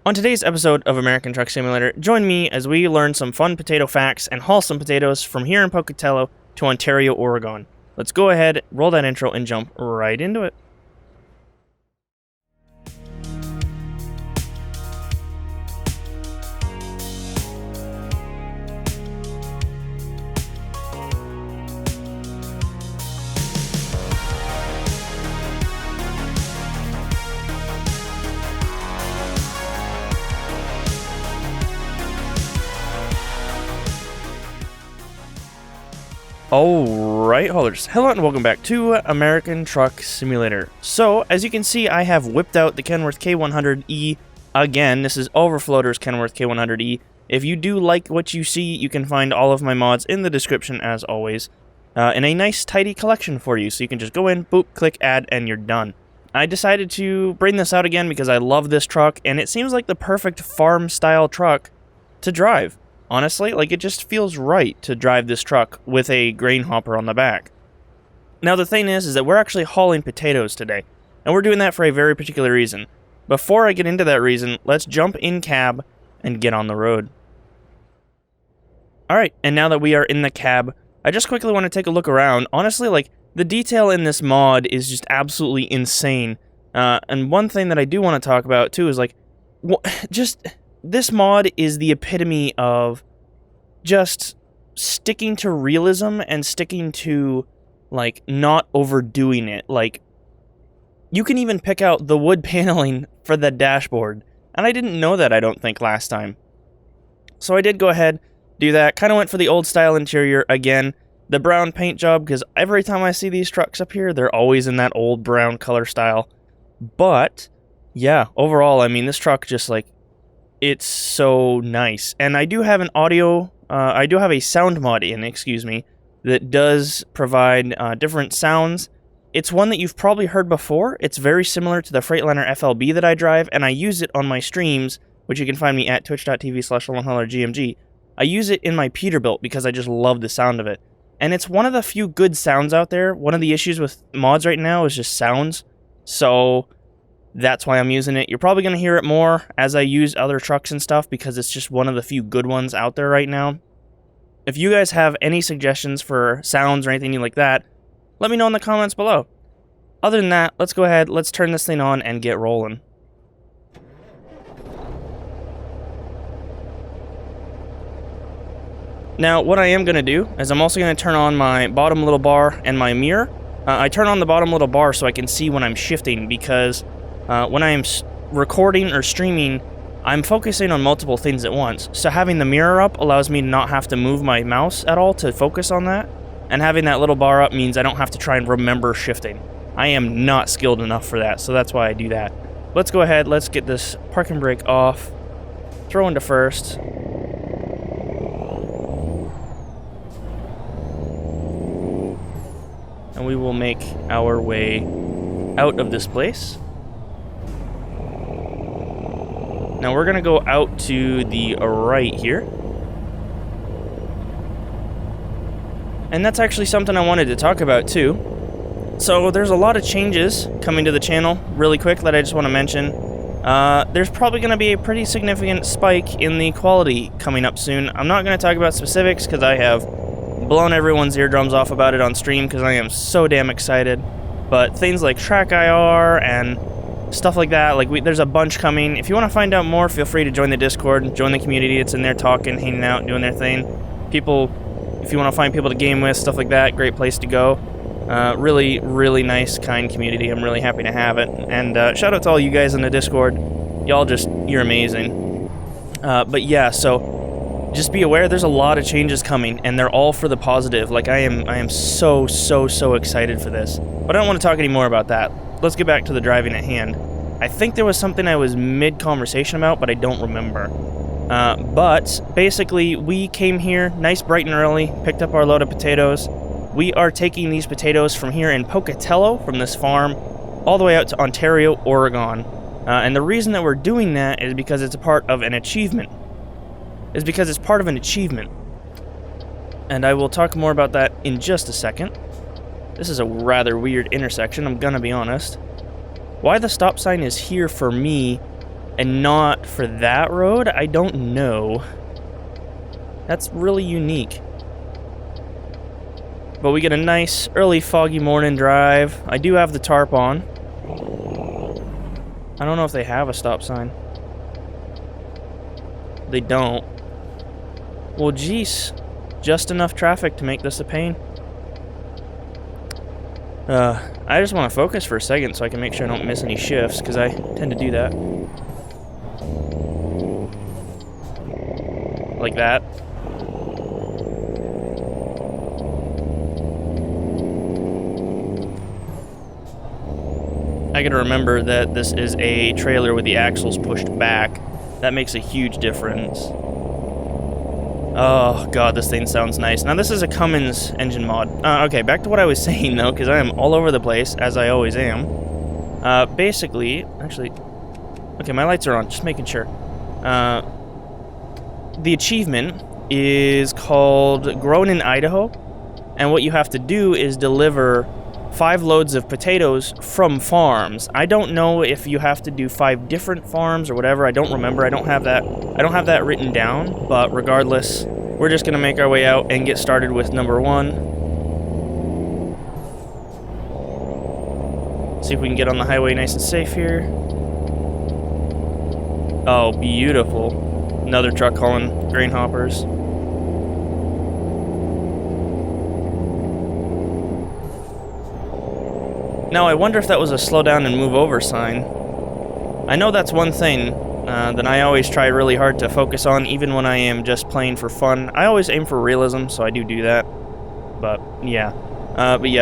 On today's episode of American Truck Simulator, join me as we learn some fun potato facts and haul some potatoes from here in Pocatello to Ontario, Oregon. Let's go ahead, roll that intro, and jump right into it. Alright, haulers, hello and welcome back to American Truck Simulator. So, as you can see, I have whipped out the Kenworth K100E again. This is Overfloater's Kenworth K100E. If you do like what you see, you can find all of my mods in the description as always, in a nice tidy collection for you. So you can just go in, boop, click add, and you're done. I decided to bring this out again because I love this truck, and it seems like the perfect farm-style truck to drive. Honestly, like, it just feels right to drive this truck with a grain hopper on the back. Now, the thing is that we're actually hauling potatoes today, and we're doing that for a very particular reason. Before I get into that reason, let's jump in cab and get on the road. Alright, and now that we are in the cab, I just quickly want to take a look around. Honestly, like, the detail in this mod is just absolutely insane. And one thing that I do want to talk about, too, is, like, this mod is the epitome of just sticking to realism and sticking to, like, not overdoing it. Like, you can even pick out the wood paneling for the dashboard. And I didn't know that, I don't think, last time. So I did go ahead, do that. Kind of went for the old style interior again. The brown paint job, because every time I see these trucks up here, they're always in that old brown color style. But, yeah, overall, I mean, this truck just, like, it's so nice. And I do have an I do have a sound mod in, that does provide different sounds. It's one that you've probably heard before. It's very similar to the Freightliner FLB that I drive, and I use it on my streams, which you can find me at twitch.tv/longhaulergmg. I use it in my Peterbilt because I just love the sound of it. And it's one of the few good sounds out there. One of the issues with mods right now is just sounds. So that's why I'm using it. You're probably going to hear it more as I use other trucks and stuff because it's just one of the few good ones out there right now. If you guys have any suggestions for sounds or anything like that, let me know in the comments below. Other than that, let's go ahead, let's turn this thing on and get rolling. Now, what I am going to do is I'm also going to turn on my bottom little bar and my mirror. I turn on the bottom little bar so I can see when I'm shifting because when I'm recording or streaming, I'm focusing on multiple things at once. So having the mirror up allows me to not have to move my mouse at all to focus on that. And having that little bar up means I don't have to try and remember shifting. I am not skilled enough for that, so that's why I do that. Let's go ahead, let's get this parking brake off. Throw into first. And we will make our way out of this place. Now we're going to go out to the right here. And that's actually something I wanted to talk about too. So there's a lot of changes coming to the channel really quick that I just want to mention. There's probably going to be a pretty significant spike in the quality coming up soon. I'm not going to talk about specifics because I have blown everyone's eardrums off about it on stream because I am so damn excited. But things like track IR and stuff like that, like there's a bunch coming. If you want to find out more, feel free to join the Discord, join the community. It's in there talking, hanging out, doing their thing. People, if you want to find people to game with, stuff like that, great place to go. Really, really nice, kind community. I'm really happy to have it. And shout out to all you guys in the Discord. Y'all you're amazing. But yeah, so just be aware there's a lot of changes coming, and they're all for the positive. Like, I am so excited for this. But I don't want to talk any more about that. Let's get back to the driving at hand. I think there was something I was mid-conversation about, but I don't remember. But basically, we came here nice, bright and early, picked up our load of potatoes. We are taking these potatoes from here in Pocatello, from this farm, all the way out to Ontario, Oregon. And the reason that we're doing that is because it's a part of an achievement. And I will talk more about that in just a second. This is a rather weird intersection, I'm gonna be honest. Why the stop sign is here for me and not for that road, I don't know. That's really unique. But we get a nice early foggy morning drive. I do have the tarp on. I don't know if they have a stop sign. They don't. Well, geez. Just enough traffic to make this a pain. I just want to focus for a second so I can make sure I don't miss any shifts, because I tend to do that. Like that. I gotta remember that this is a trailer with the axles pushed back. That makes a huge difference. Oh god, this thing sounds nice. Now this is a Cummins engine mod. Okay, back to what I was saying though, because I am all over the place, as I always am. Basically, actually... Okay, my lights are on, just making sure. The achievement is called Grown in Idaho, and what you have to do is deliver 5 loads of potatoes from farms. I don't know if you have to do 5 different farms or whatever. I don't remember. I don't have that written down, but regardless, we're just gonna make our way out and get started with number 1. See if we can get on the highway nice and safe here. Oh, beautiful. Another truck hauling grain hoppers. Now, I wonder if that was a slow down and move over sign. I know that's one thing that I always try really hard to focus on, even when I am just playing for fun. I always aim for realism, so I do that. But, yeah.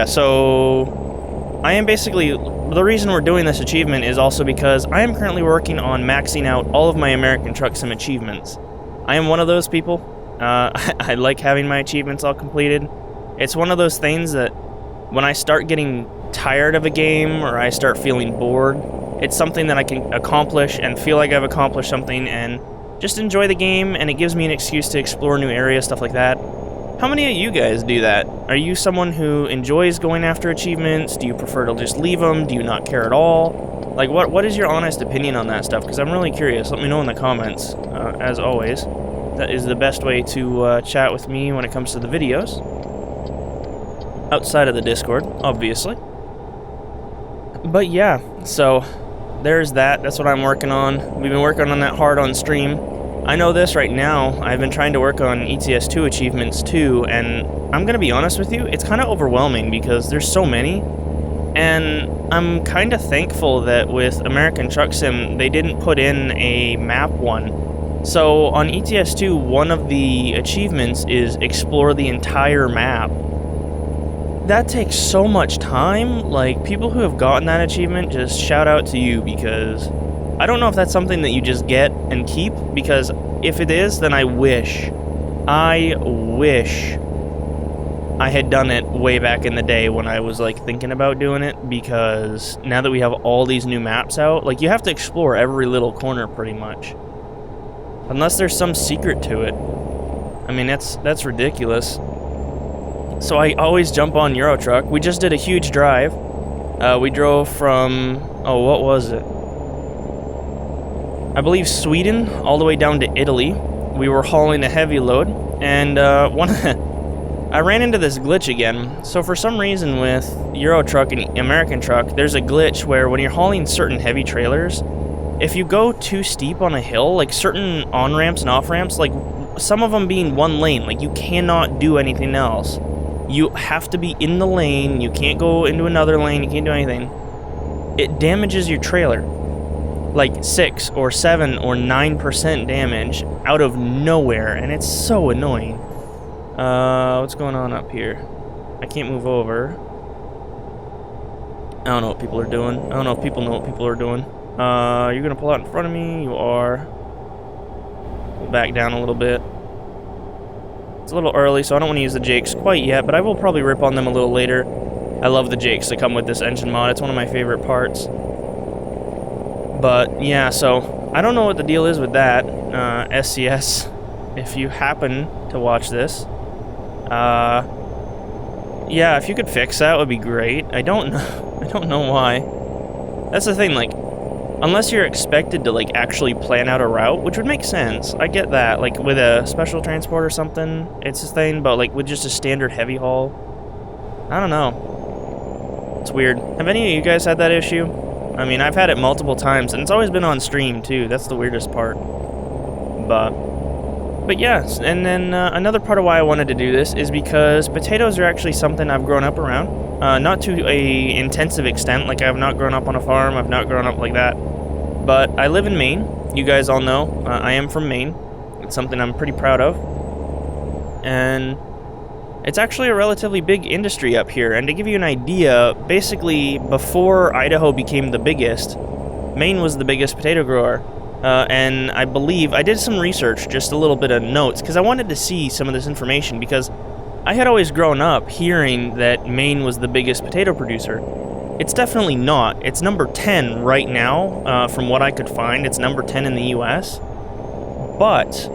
So... I am basically... The reason we're doing this achievement is also because I am currently working on maxing out all of my American Truck Sim achievements. I am one of those people. I like having my achievements all completed. It's one of those things that when I start getting tired of a game or I start feeling bored, it's something that I can accomplish and feel like I've accomplished something and just enjoy the game, and it gives me an excuse to explore new areas, stuff like that. How many of you guys do that? Are you someone who enjoys going after achievements? Do you prefer to just leave them? Do you not care at all? Like, what is your honest opinion on that stuff? Because I'm really curious. Let me know in the comments, as always. That is the best way to chat with me when it comes to the videos. Outside of the Discord, obviously. But yeah, so there's that. That's what I'm working on. We've been working on that hard on stream. I know this right now. I've been trying to work on ETS2 achievements too, and I'm gonna be honest with you, it's kind of overwhelming because there's so many, and I'm kind of thankful that with American Truck Sim, they didn't put in a map one. So on ETS2, one of the achievements is explore the entire map. That takes so much time. Like, people who have gotten that achievement, just shout out to you, because I don't know if that's something that you just get and keep, because if it is, then I wish I had done it way back in the day when I was, like, thinking about doing it, because now that we have all these new maps out, like, you have to explore every little corner pretty much. Unless there's some secret to it. I mean, that's ridiculous. So I always jump on Euro Truck. We just did a huge drive. We drove from, oh, what was it? I believe Sweden, all the way down to Italy. We were hauling a heavy load, and I ran into this glitch again. So for some reason with Euro Truck and American Truck, there's a glitch where when you're hauling certain heavy trailers, if you go too steep on a hill, like certain on-ramps and off-ramps, like some of them being one lane, like you cannot do anything else. You have to be in the lane, you can't go into another lane, you can't do anything. It damages your trailer. Like 6 or 7 or 9% damage out of nowhere, and it's so annoying. What's going on up here? I can't move over. I don't know what people are doing. I don't know if people know what people are doing. You're gonna pull out in front of me? You are. Back down a little bit. It's a little early, so I don't want to use the Jakes quite yet, but I will probably rip on them a little later. I love the Jakes that come with this engine mod. It's one of my favorite parts. But, yeah, so I don't know what the deal is with that. SCS, if you happen to watch this. Yeah, if you could fix that, would be great. I don't know why. That's the thing, like, unless you're expected to, like, actually plan out a route, which would make sense. I get that. Like, with a special transport or something, it's a thing, but, like, with just a standard heavy haul, I don't know. It's weird. Have any of you guys had that issue? I mean, I've had it multiple times, and it's always been on stream, too. That's the weirdest part. But yes, and then another part of why I wanted to do this is because potatoes are actually something I've grown up around. Not to a intensive extent, like I've not grown up on a farm, I've not grown up like that. But I live in Maine. You guys all know I am from Maine. It's something I'm pretty proud of. And it's actually a relatively big industry up here. And to give you an idea, basically before Idaho became the biggest, Maine was the biggest potato grower. And I believe, I did some research, just a little bit of notes, because I wanted to see some of this information, because I had always grown up hearing that Maine was the biggest potato producer. It's definitely not. It's number 10 right now, from what I could find. It's number 10 in the US. But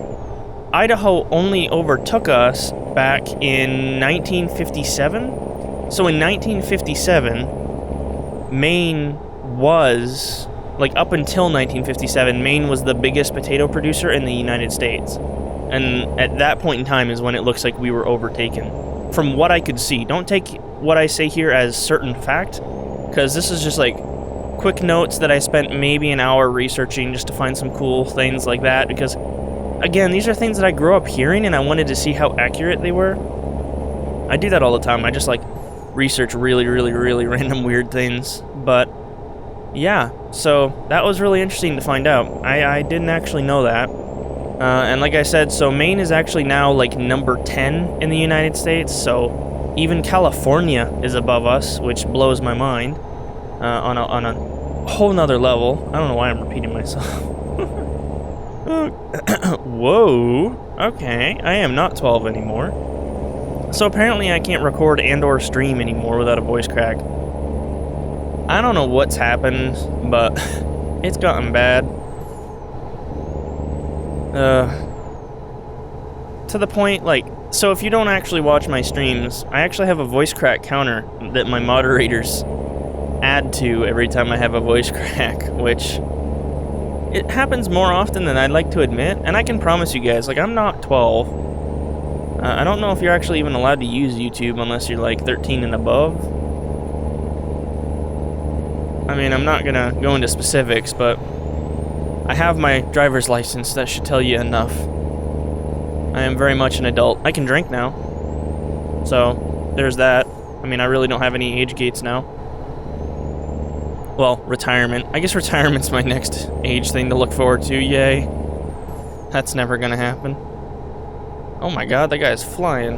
Idaho only overtook us back in 1957. So in 1957, Maine was... Like, up until 1957, Maine was the biggest potato producer in the United States. And at that point in time is when it looks like we were overtaken. From what I could see. Don't take what I say here as certain fact, because this is just, like, quick notes that I spent maybe an hour researching just to find some cool things like that, because, again, these are things that I grew up hearing, and I wanted to see how accurate they were. I do that all the time. I just, like, research really, really, really random weird things, but... yeah, so that was really interesting to find out. I didn't actually know that. And like I said, so Maine is actually now like number 10 in the United States, so even California is above us, which blows my mind on a whole nother level. I don't know why I'm repeating myself. Whoa, okay, I am not 12 anymore. So apparently I can't record and or stream anymore without a voice crack. I don't know what's happened, but it's gotten bad. To the point, like, so if you don't actually watch my streams, I actually have a voice crack counter that my moderators add to every time I have a voice crack, which it happens more often than I'd like to admit, and I can promise you guys, like, I'm not 12. I don't know if you're actually even allowed to use YouTube unless you're, like, 13 and above. I mean, I'm not gonna go into specifics, but I have my driver's license. That should tell you enough. I am very much an adult. I can drink now. So, there's that. I mean, I really don't have any age gates now. Well, retirement. I guess retirement's my next age thing to look forward to. Yay. That's never gonna happen. Oh my god, that guy's flying.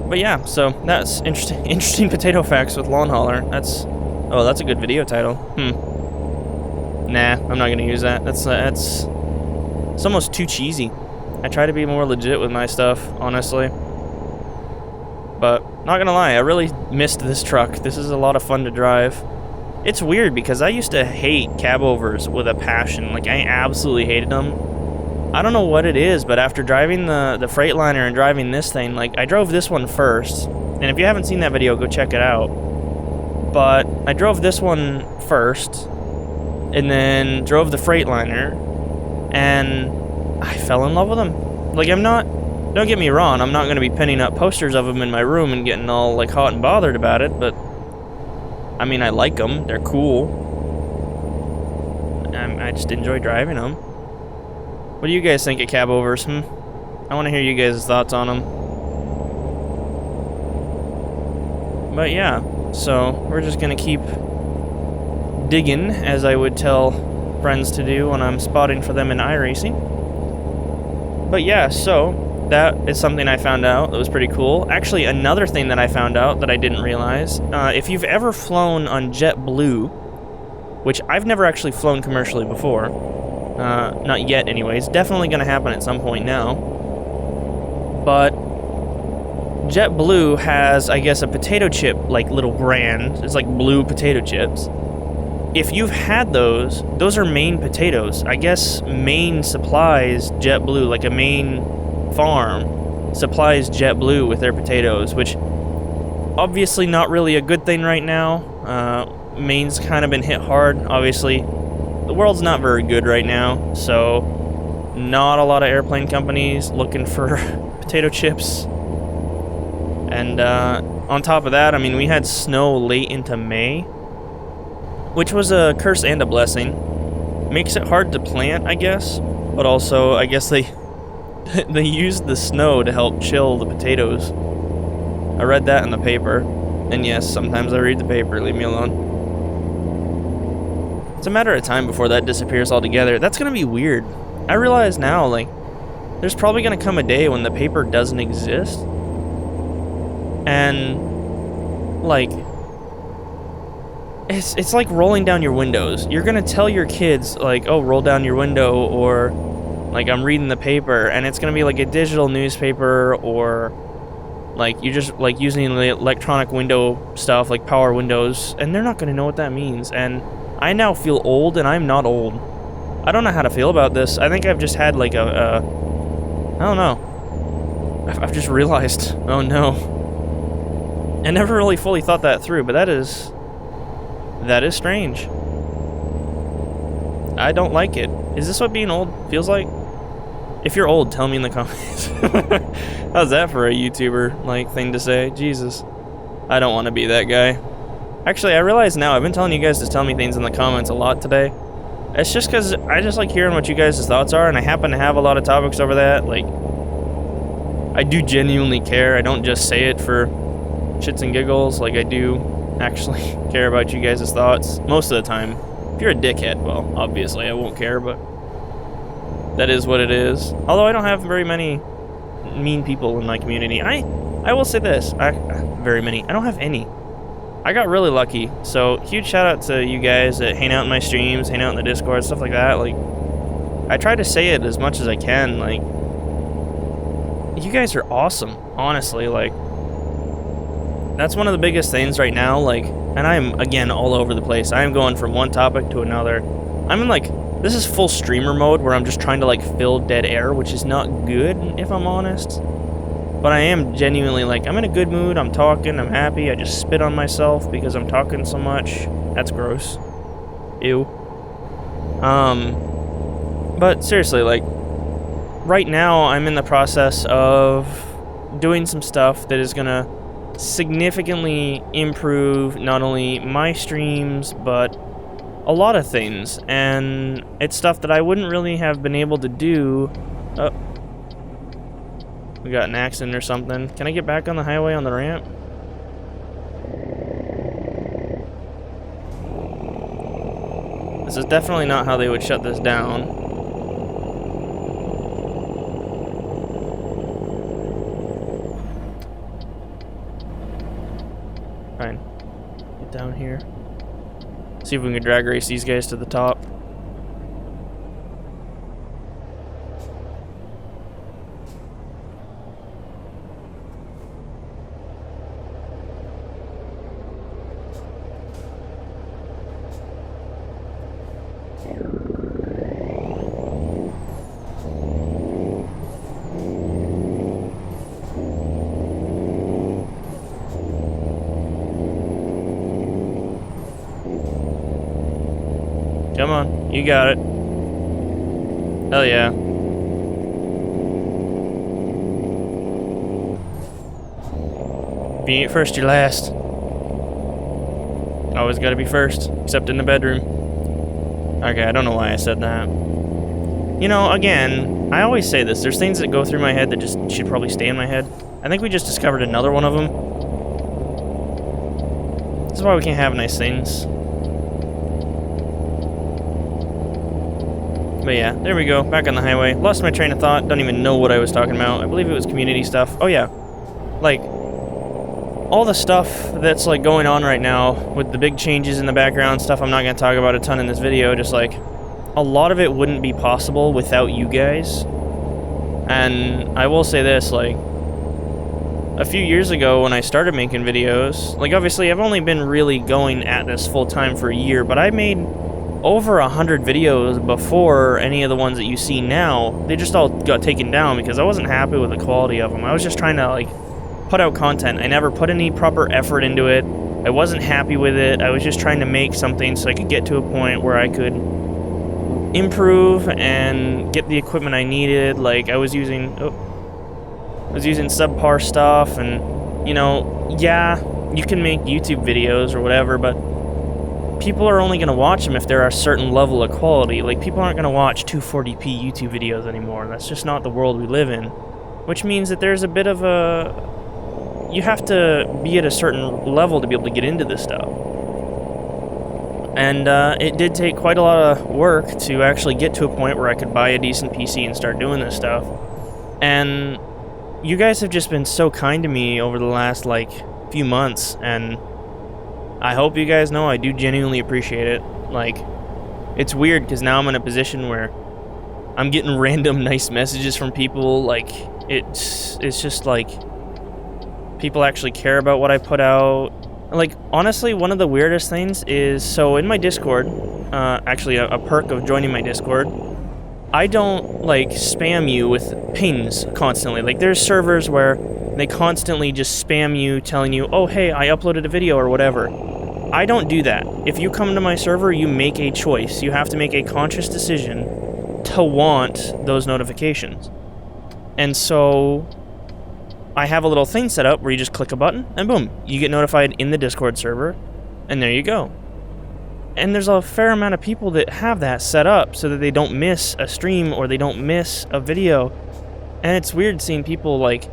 But yeah, so that's interesting potato facts with Longhauler. Oh, that's a good video title. Nah, I'm not gonna use that. It's almost too cheesy. I try to be more legit with my stuff, honestly. But, not gonna lie, I really missed this truck. This is a lot of fun to drive. It's weird, because I used to hate cab-overs with a passion. Like, I absolutely hated them. I don't know what it is, but after driving the Freightliner and driving this thing, like, I drove this one first. And if you haven't seen that video, go check it out. But I drove this one first, and then drove the Freightliner, and I fell in love with them. Like, don't get me wrong, I'm not going to be pinning up posters of them in my room and getting all, like, hot and bothered about it, but, I mean, I like them, they're cool. I just enjoy driving them. What do you guys think of cab-overs, I want to hear you guys' thoughts on them. But yeah. So, we're just gonna keep digging, as I would tell friends to do when I'm spotting for them in iRacing. But yeah, so, that is something I found out that was pretty cool. Actually, another thing that I found out that I didn't realize, if you've ever flown on JetBlue, which I've never actually flown commercially before, not yet anyways, definitely gonna happen at some point now, but JetBlue has, I guess, a potato chip, like, little brand. It's like blue potato chips. If you've had those are Maine potatoes. I guess Maine supplies JetBlue, like a Maine farm supplies JetBlue with their potatoes, which obviously not really a good thing right now. Maine's kind of been hit hard, obviously. The world's not very good right now, so not a lot of airplane companies looking for potato chips. And on top of that, I mean, we had snow late into May, which was a curse and a blessing. Makes it hard to plant, I guess, but also, I guess they used the snow to help chill the potatoes. I read that in the paper, and yes, sometimes I read the paper, leave me alone. It's a matter of time before that disappears altogether. That's gonna be weird. I realize now, like, there's probably gonna come a day when the paper doesn't exist. And, like, it's like rolling down your windows. You're gonna tell your kids, like, oh, roll down your window, or, like, I'm reading the paper, and it's gonna be like a digital newspaper, or, like, you're just, like, using the electronic window stuff, like power windows, and they're not gonna know what that means. And I now feel old, and I'm not old. I don't know how to feel about this. I think I've just had, like, I don't know. I've just realized, oh no. I never really fully thought that through, but that is strange. I don't like it. Is this what being old feels like? If you're old, tell me in the comments. How's that for a YouTuber, like, thing to say? Jesus. I don't want to be that guy. Actually, I realize now, I've been telling you guys to tell me things in the comments a lot today. It's just because I just like hearing what you guys' thoughts are, and I happen to have a lot of topics over that. Like, I do genuinely care. I don't just say it for shits and giggles. Like, I do actually care about you guys' thoughts most of the time. If you're a dickhead, well, obviously I won't care, but that is what it is. Although I don't have very many mean people in my community. I will say this. Very many. I don't have any. I got really lucky, so huge shout out to you guys that hang out in my streams, hang out in the Discord, stuff like that. Like, I try to say it as much as I can. Like, you guys are awesome, honestly. Like, that's one of the biggest things right now. Like, and I'm, again, all over the place. I am going from one topic to another. I'm in, like, this is full streamer mode where I'm just trying to, like, fill dead air, which is not good, if I'm honest. But I am genuinely, like, I'm in a good mood, I'm talking, I'm happy, I just spit on myself because I'm talking so much. That's gross. Ew. But seriously, like, right now I'm in the process of doing some stuff that is gonna significantly improve not only my streams, but a lot of things. And it's stuff that I wouldn't really have been able to do. We got an accident or something. Can I get back on the highway on the ramp? This is definitely not how they would shut this down. Fine. Get down here. See if we can drag race these guys to the top. Come on, you got it. Hell yeah. If you ain't first, you're last. Always gotta be first, except in the bedroom. Okay, I don't know why I said that. You know, again, I always say this. There's things that go through my head that just should probably stay in my head. I think we just discovered another one of them. This is why we can't have nice things. But yeah, there we go, back on the highway. Lost my train of thought, don't even know what I was talking about. I believe it was community stuff. Oh yeah, like, all the stuff that's, like, going on right now with the big changes in the background, stuff I'm not going to talk about a ton in this video, just, like, a lot of it wouldn't be possible without you guys. And I will say this, like, a few years ago when I started making videos, like, obviously I've only been really going at this full-time for a year, but I made over 100 videos before any of the ones that you see now. They just all got taken down because I wasn't happy with the quality of them. I was just trying to, like, put out content. I never put any proper effort into it. I wasn't happy with it. I was just trying to make something so I could get to a point where I could improve and get the equipment I needed. Like, I was using subpar stuff, and, you know, yeah, you can make YouTube videos or whatever, but people are only going to watch them if they're a certain level of quality. Like, people aren't going to watch 240p YouTube videos anymore. That's just not the world we live in. Which means that there's a bit of a... You have to be at a certain level to be able to get into this stuff. And it did take quite a lot of work to actually get to a point where I could buy a decent PC and start doing this stuff. And you guys have just been so kind to me over the last, like, few months, and I hope you guys know I do genuinely appreciate it. Like, it's weird because now I'm in a position where I'm getting random nice messages from people. Like, it's just like people actually care about what I put out. Like, honestly, one of the weirdest things is, so in my Discord, actually a perk of joining my Discord, I don't, like, spam you with pings constantly. Like, there's servers where they constantly just spam you, telling you, oh, hey, I uploaded a video or whatever. I don't do that. If you come to my server, you make a choice. You have to make a conscious decision to want those notifications. And so I have a little thing set up where you just click a button, and boom, you get notified in the Discord server, and there you go. And there's a fair amount of people that have that set up so that they don't miss a stream or they don't miss a video. And it's weird seeing people, like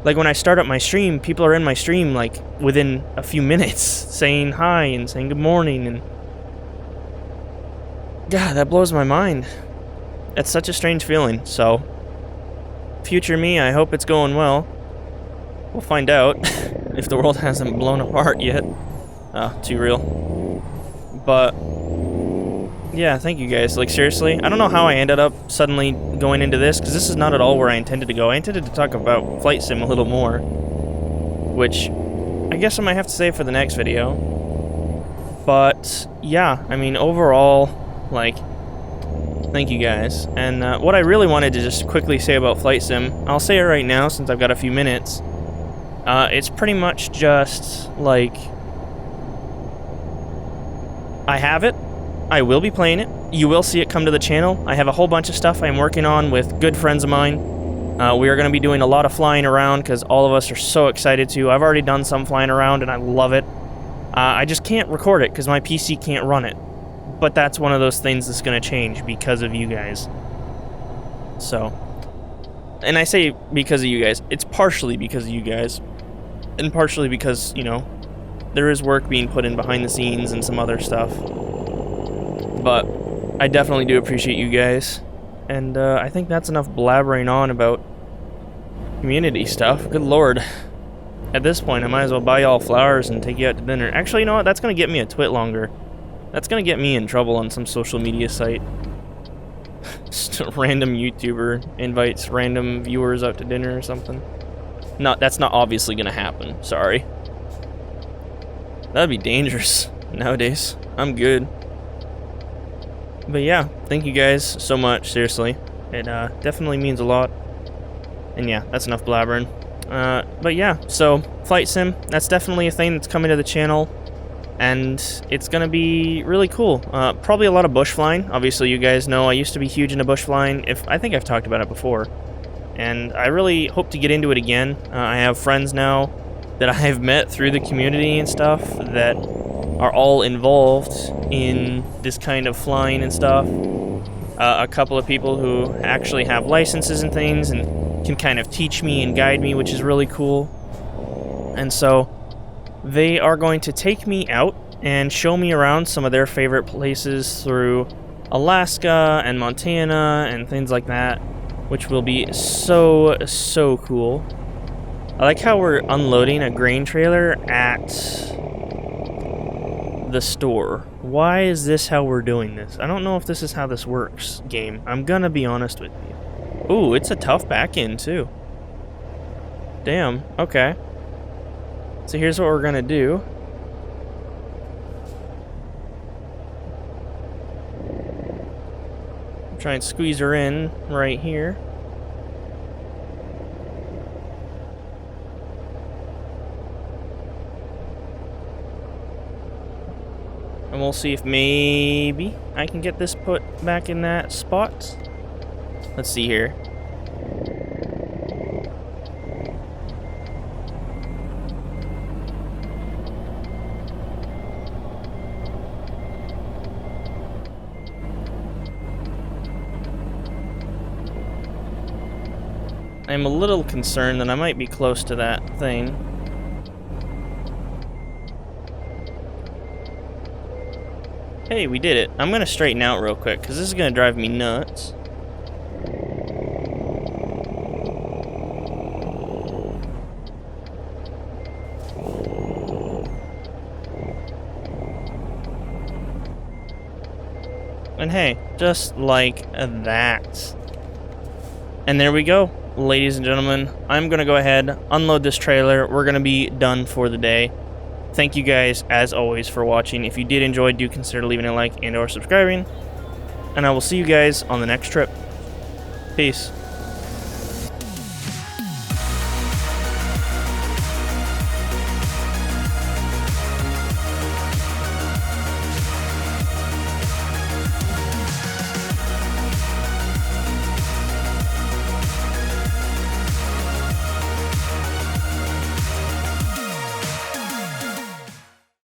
when I start up my stream, people are in my stream, like, within a few minutes, saying hi and saying good morning, and God, that blows my mind. It's such a strange feeling. So, future me, I hope it's going well. We'll find out if the world hasn't blown apart yet. Too real. But yeah, thank you guys. Like, seriously, I don't know how I ended up suddenly going into this, because this is not at all where I intended to go. I intended to talk about Flight Sim a little more, which I guess I might have to save for the next video. But yeah, I mean, overall, like, thank you guys. And what I really wanted to just quickly say about Flight Sim, I'll say it right now since I've got a few minutes. It's pretty much just, like, I have it. I will be playing it. You will see it come to the channel. I have a whole bunch of stuff I'm working on with good friends of mine. We are going to be doing a lot of flying around because all of us are so excited to. I've already done some flying around and I love it. I just can't record it because my PC can't run it. But that's one of those things that's going to change because of you guys. So, and I say because of you guys, it's partially because of you guys. And partially because, you know, there is work being put in behind the scenes and some other stuff. But I definitely do appreciate you guys. And I think that's enough blabbering on about community stuff. Good lord. At this point, I might as well buy y'all flowers and take you out to dinner. Actually, you know what? That's going to get me a twit longer. That's going to get me in trouble on some social media site. Just a random YouTuber invites random viewers out to dinner or something. No, that's not obviously going to happen. Sorry. That'd be dangerous nowadays. I'm good. But yeah, thank you guys so much, seriously. It definitely means a lot. And yeah, that's enough blabbering. But yeah, so Flight Sim, that's definitely a thing that's coming to the channel. And it's going to be really cool. Probably a lot of bush flying. Obviously, you guys know I used to be huge into bush flying. I think I've talked about it before. And I really hope to get into it again. I have friends now that I have met through the community and stuff that are all involved in this kind of flying and stuff. A couple of people who actually have licenses and things and can kind of teach me and guide me, which is really cool. And so they are going to take me out and show me around some of their favorite places through Alaska and Montana and things like that, which will be so, so cool. I like how we're unloading a grain trailer at the store. Why is this how we're doing this? I don't know if this is how this works, game. I'm gonna be honest with you. Ooh, it's a tough back end, too. Damn, okay. So here's what we're gonna do. Try and squeeze her in right here. we'll see if maybe I can get this put back in that spot. Let's see here. I'm a little concerned that I might be close to that thing. Hey, we did it. I'm gonna straighten out real quick, because this is gonna drive me nuts. And hey, just like that. And there we go. Ladies and gentlemen, I'm going to go ahead, unload this trailer. We're going to be done for the day. Thank you guys, as always, for watching. If you did enjoy, do consider leaving a like and or subscribing. And I will see you guys on the next trip. Peace.